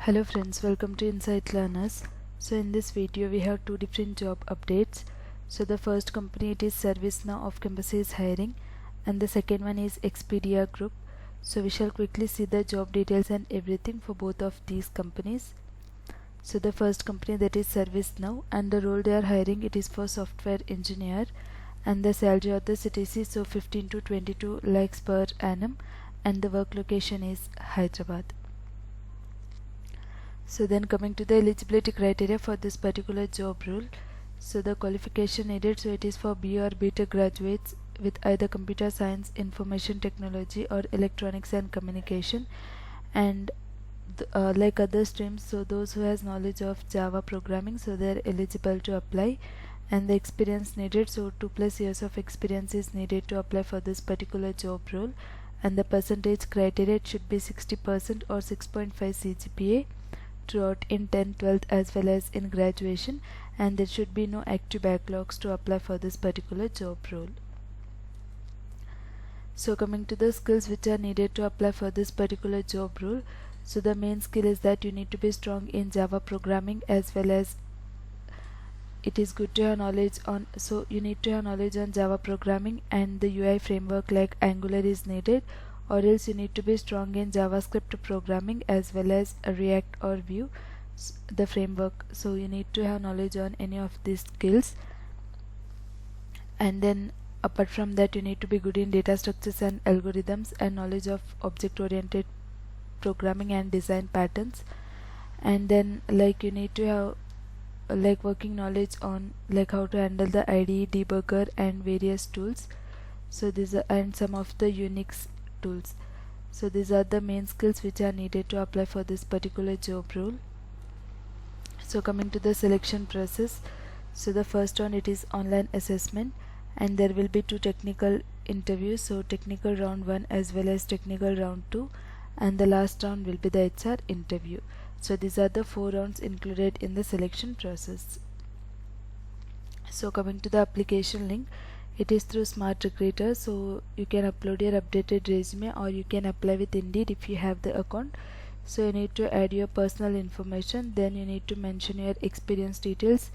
Hello friends, welcome to Insight Learners. So in this video we have two different job updates. So the first company, it is Servicenow of Campuses Hiring, and the second one is Expedia Group. So we shall quickly see the job details and everything for both of these companies. So the first company, that is Servicenow, and the role they are hiring, it is for software engineer, and the salary of the CTC, so 15 to 22 lakhs per annum, and the work location is Hyderabad. So then coming to the eligibility criteria for this particular job role, so the qualification needed, so it is for BA or BTech graduates with either computer science, information technology or electronics and communication, and like other streams, so those who has knowledge of Java programming, so they are eligible to apply. And the experience needed, so 2+ years of experience is needed to apply for this particular job role, and the percentage criteria, it should be 60% or 6.5 CGPA throughout in 10th, 12th as well as in graduation, and there should be no active backlogs to apply for this particular job role. So coming to the skills which are needed to apply for this particular job role, so the main skill is that you need to be strong in Java programming, as well as it is good to have knowledge on, so you need to have knowledge on Java programming, and the UI framework like Angular is needed, or else you need to be strong in JavaScript programming as well as React or Vue, the framework. So you need to have knowledge on any of these skills, and then apart from that you need to be good in data structures and algorithms, and knowledge of object-oriented programming and design patterns, and then like you need to have like working knowledge on like how to handle the IDE, debugger and various tools. So these are, and some of the Unix tools. So these are the main skills which are needed to apply for this particular job role. So coming to the selection process, so the first one, it is online assessment, and there will be 2 technical interviews, so technical round 1 as well as technical round 2, and the last round will be the HR interview. So these are the 4 rounds included in the selection process. So coming to the application link, it is through Smart Recruiter, so you can upload your updated resume, or you can apply with Indeed if you have the account. So you need to add your personal information, then you need to mention your experience details,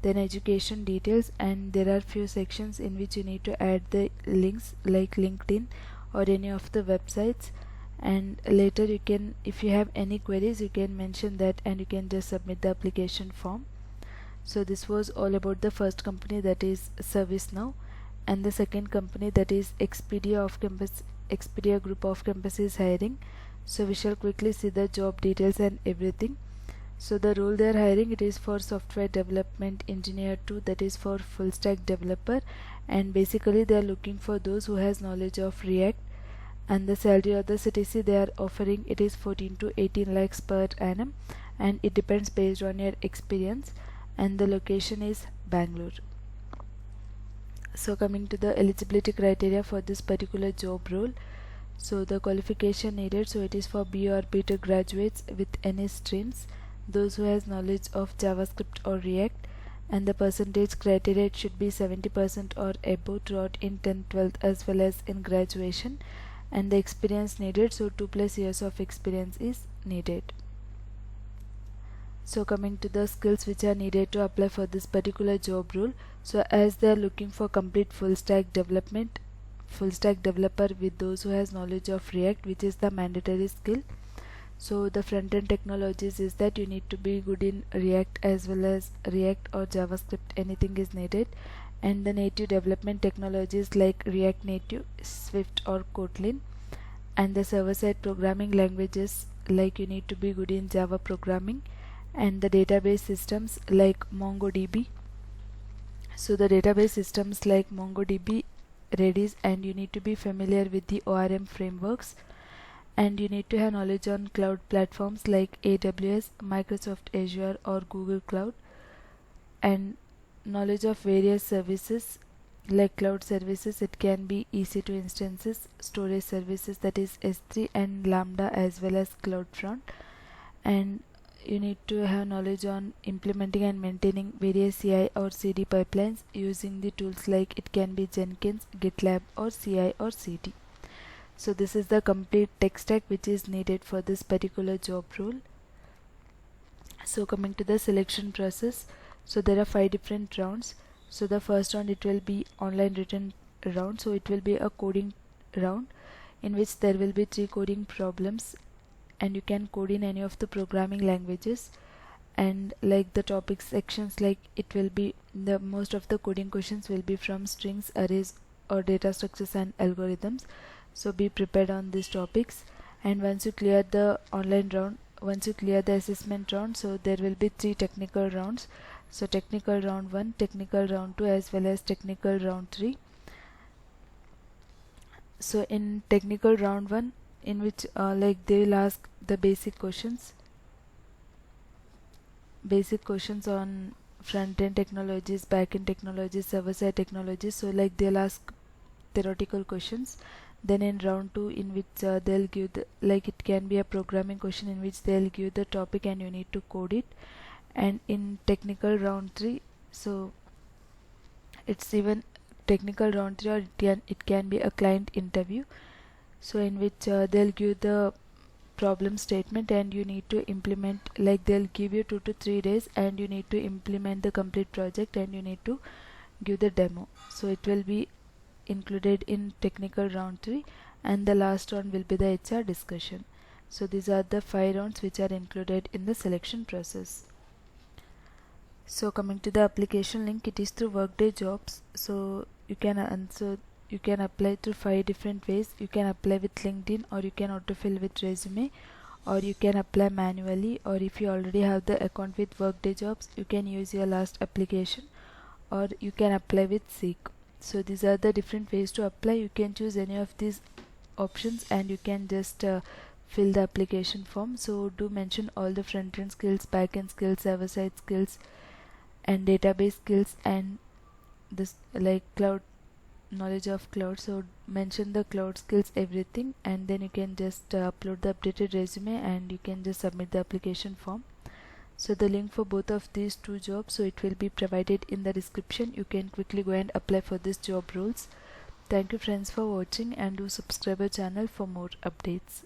then education details, and there are few sections in which you need to add the links like LinkedIn or any of the websites, and later you can, if you have any queries, you can mention that and you can just submit the application form. So this was all about the first company, that is Servicenow, and the second company, that is Expedia Group of Campuses Hiring. So we shall quickly see the job details and everything. So the role they are hiring, it is for software development engineer 2, that is for full stack developer, and basically they are looking for those who has knowledge of React, and the salary of the CTC they are offering, it is 14 to 18 lakhs per annum, and it depends based on your experience, and the location is Bangalore. So coming to the eligibility criteria for this particular job role, so the qualification needed, so it is for BA or BTech graduates with any streams, those who has knowledge of JavaScript or React, and the percentage criteria, it should be 70% or above throughout in 10th, 12th as well as in graduation, and the experience needed, so 2+ years of experience is needed. So coming to the skills which are needed to apply for this particular job role, so as they are looking for complete full stack developer with those who has knowledge of React, which is the mandatory skill. So the front-end technologies is that you need to be good in React as well as React or JavaScript, anything is needed, and the native development technologies like React Native, Swift or Kotlin, and the server-side programming languages, like you need to be good in Java programming, and the database systems like MongoDB, so the database systems like MongoDB, Redis, and you need to be familiar with the ORM frameworks, and you need to have knowledge on cloud platforms like AWS, Microsoft Azure or Google Cloud, and knowledge of various services like cloud services, it can be EC2 instances, storage services, that is S3 and Lambda, as well as CloudFront, and you need to have knowledge on implementing and maintaining various CI or CD pipelines using the tools like it can be Jenkins, GitLab or CI or CD. So this is the complete tech stack which is needed for this particular job role. So coming to the selection process, so there are 5 different rounds. So the first round, it will be online written round, so it will be a coding round in which there will be 3 coding problems, and you can code in any of the programming languages. And like the topic sections, like it will be the most of the coding questions will be from strings, arrays, or data structures and algorithms. So be prepared on these topics. And once you clear the online round, once you clear the assessment round, so there will be 3 technical rounds. So technical round 1, technical round 2, as well as technical round 3. So in technical round 1, in which like they will ask the basic questions on front-end technologies, back-end technologies, server-side technologies. So like they'll ask theoretical questions. Then in round 2, in which they'll give the, like it can be a programming question in which they'll give the topic and you need to code it. And in technical round 3, so it's even technical round 3, or it can be a client interview, so in which they'll give the problem statement and you need to implement, like they'll give you 2 to 3 days and you need to implement the complete project and you need to give the demo. So it will be included in technical round 3, and the last round will be the HR discussion. So these are the 5 rounds which are included in the selection process. So coming to the application link, it is through Workday Jobs. So you can apply through 5 different ways. You can apply with LinkedIn, or you can autofill with resume, or you can apply manually, or if you already have the account with Workday Jobs, you can use your last application, or you can apply with Seek. So these are the different ways to apply. You can choose any of these options and you can just fill the application form. So do mention all the front-end skills, back-end skills, server-side skills, and database skills, and this like cloud knowledge of cloud. So mention the cloud skills, everything, and then you can just upload the updated resume and you can just submit the application form. So the link for both of these 2 jobs, so it will be provided in the description. You can quickly go and apply for this job roles. Thank you friends for watching, and do subscribe our channel for more updates.